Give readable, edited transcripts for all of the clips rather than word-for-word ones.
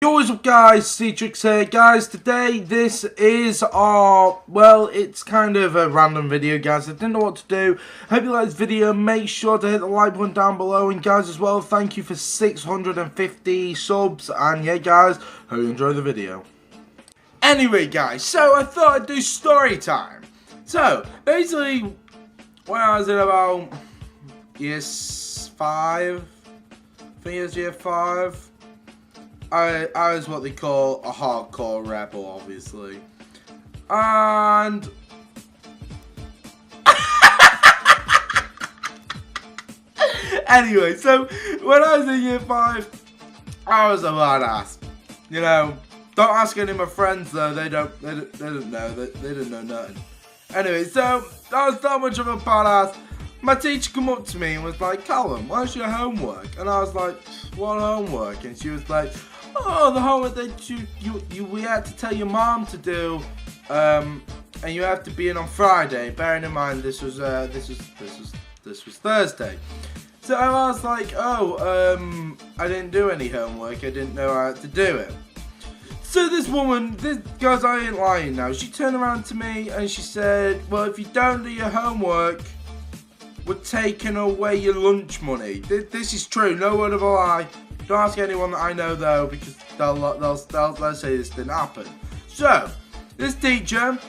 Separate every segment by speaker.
Speaker 1: What's up guys, Cetrix here. Guys, today this is our, well, it's kind of a random video guys. I didn't know what to do. Hope you like this video. Make sure to hit the like button down below. And guys as well, thank you for 650 subs. And yeah guys, hope you enjoy the video. Anyway guys, so I thought I'd do story time. So, basically, when I was in about year 5, I think it was year 5. I was what they call a hardcore rebel, obviously. And anyway, so when I was in year 5, I was a badass. You know, don't ask any of my friends though. They don't know. They didn't know nothing. Anyway, so I was that much of a badass. My teacher come up to me and was like, "Callum, where's your homework?" And I was like, "What homework?" And she was like, "Oh, the homework that we had to tell your mom to do, and you have to be in on Friday." Bearing in mind this was Thursday. So I was like, "Oh, I didn't do any homework. I didn't know I had to do it." So this woman, guys, I ain't lying now. She turned around to me and she said, "Well, if you don't do your homework, we're taking away your lunch money." This is true. No word of a lie. Don't ask anyone that I know though, because they'll say this didn't happen. So this teacher,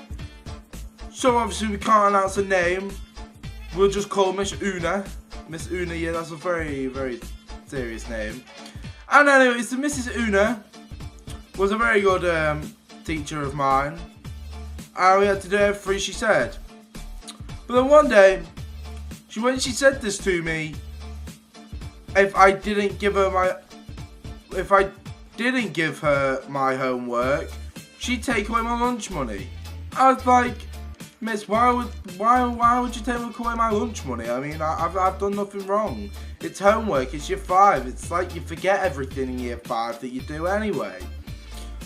Speaker 1: so obviously we can't announce her name. We'll just call Miss Una. Miss Una, yeah, that's a very, very serious name. And anyway, so Mrs. Una was a very good teacher of mine, and we had to do everything she said. But then one day, when she said this to me, if I didn't give her my homework, she'd take away my lunch money. I was like, "Miss, why would you take away my lunch money? I mean, I've done nothing wrong. It's homework. It's year 5. It's like you forget everything in year 5 that you do anyway."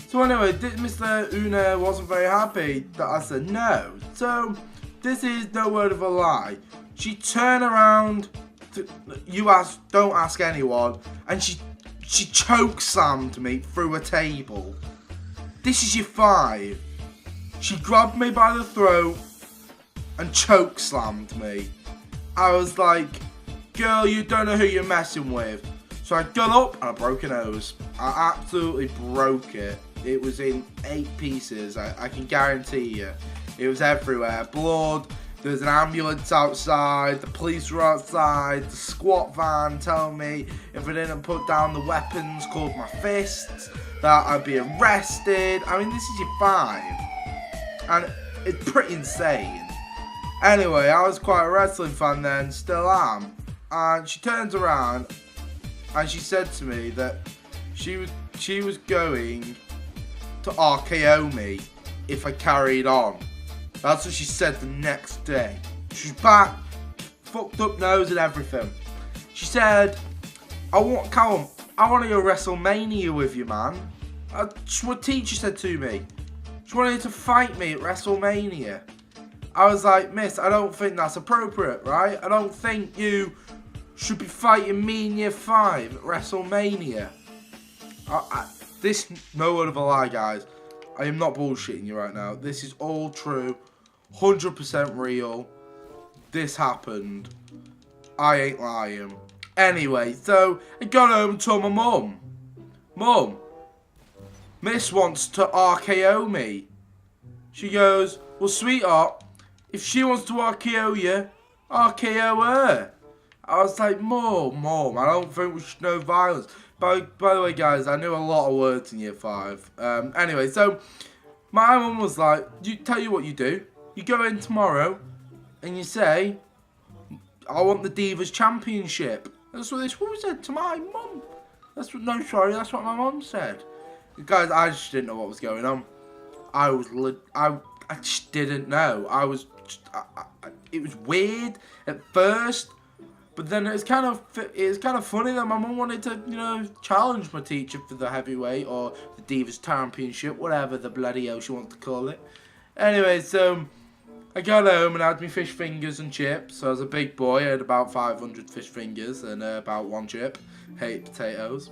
Speaker 1: So anyway, Mr. Una wasn't very happy that I said no. So this is no word of a lie. She turned around, don't ask anyone, and she choke slammed me through a table. This is year 5. She grabbed me by the throat and choke slammed me. I was like, "Girl, you don't know who you're messing with." So I got up and I broke her nose. I absolutely broke it. It was in 8 pieces, I can guarantee you. It was everywhere. Blood. There was an ambulance outside, the police were outside, the squad van telling me if I didn't put down the weapons called my fists, that I'd be arrested. I mean, this is year 5, and it's pretty insane. Anyway, I was quite a wrestling fan then, still am, and she turns around and she said to me that she was going to RKO me if I carried on. That's what she said the next day. She's back, fucked up nose and everything. She said, Callum, I want to go WrestleMania with you, man. That's what teacher said to me. She wanted you to fight me at WrestleMania. I was like, "Miss, I don't think that's appropriate, right? I don't think you should be fighting me in year 5 at WrestleMania." This, no word of a lie, guys. I am not bullshitting you right now. This is all true. 100% real. This happened. I ain't lying. Anyway, so I got home and told my mum. "Mum, Miss wants to RKO me." She goes, "Well, sweetheart, if she wants to RKO you, RKO her." I was like, Mum, I don't think we should know violence." By the way, guys, I knew a lot of words in year 5. Anyway, so my mum was like, tell you what you do. You go in tomorrow and you say, "I want the Divas Championship." That's what this woman said to my mum. That's what my mum said. Guys, I just didn't know what was going on. I just didn't know. It was weird at first. But then it was kind of funny that my mum wanted to, you know, challenge my teacher for the heavyweight or the Divas Championship, whatever the bloody hell she wants to call it. Anyway, so I got home and had my fish fingers and chips. So I was a big boy. I had about 500 fish fingers and about 1 chip. Hate potatoes.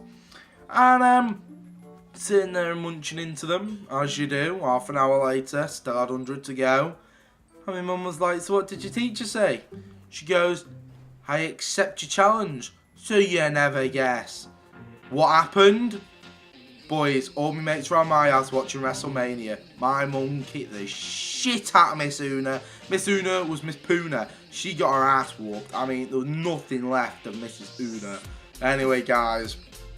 Speaker 1: And sitting there and munching into them, as you do. Half an hour later, still had 100 to go. And my mum was like, so what did your teacher say? She goes, I accept your challenge, so you never guess. What happened? Boys, all my mates were on my house watching WrestleMania. My mum kicked the shit out of Miss Una. Miss Una was Miss Puna. She got her ass whooped. I mean, there was nothing left of Mrs. Una. Anyway, guys,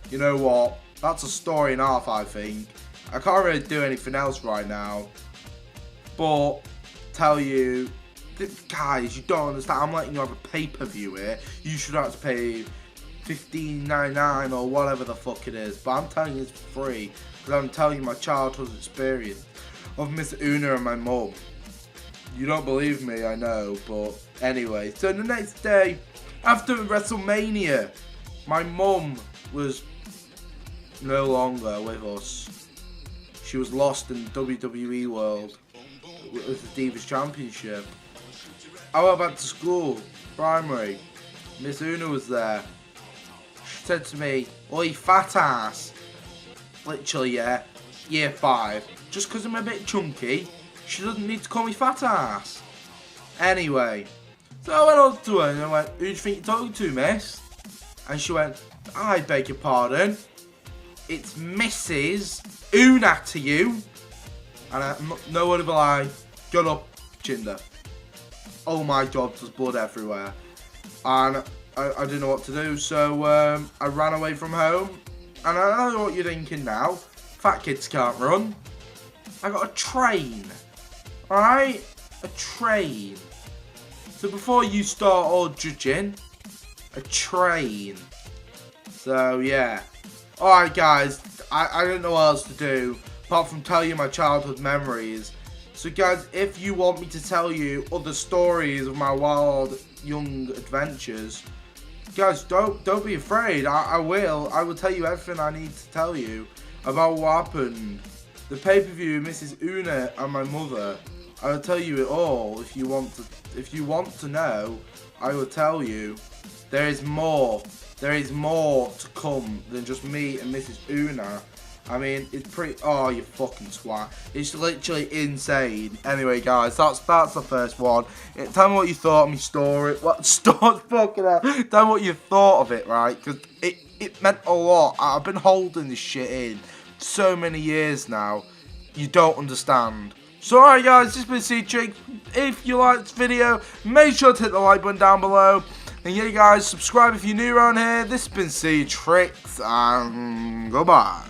Speaker 1: you know what? That's a story and a half, I think. I can't really do anything else right now. But, tell you, guys, you don't understand. I'm letting you have a pay-per-view here. You should have to pay $15.99 or whatever the fuck it is, but I'm telling you it's free because I'm telling you my childhood experience of Miss Una and my mum. You don't believe me, I know, but anyway. So the next day, after WrestleMania, my mum was no longer with us. She was lost in the WWE world with the Divas Championship. I went back to school, primary. Miss Una was there. She said to me, oi fat ass. Literally, yeah, year 5. Just because I'm a bit chunky, she doesn't need to call me fat ass. Anyway, so I went up to her and I went, who do you think you're talking to, miss? And she went, I beg your pardon. It's Mrs. Una to you. And no word of a lie, got up, chinned her. Oh my god, there's blood everywhere. And I didn't know what to do, so I ran away from home. And I don't know what you're thinking now. Fat kids can't run. I got a train. Alright? A train. So before you start all judging, a train. So yeah. Alright guys, I don't know what else to do apart from tell you my childhood memories. So guys, if you want me to tell you other stories of my wild young adventures, guys, don't be afraid. I will tell you everything I need to tell you about what happened. The pay-per-view, Mrs. Una and my mother. I will tell you it all if you want to know. I will tell you. There is more. There is more to come than just me and Mrs. Una. I mean, it's pretty. Oh, you fucking twat! It's literally insane. Anyway, guys, that's the first one. Tell me what you thought of my story. What story? Fucking hell! Tell me what you thought of it, right? Because it meant a lot. I've been holding this shit in so many years now. You don't understand. So, alright, guys, this has been C-Tricks. If you liked this video, make sure to hit the like button down below. And yeah, guys, subscribe if you're new around here. This has been C-Tricks, and goodbye.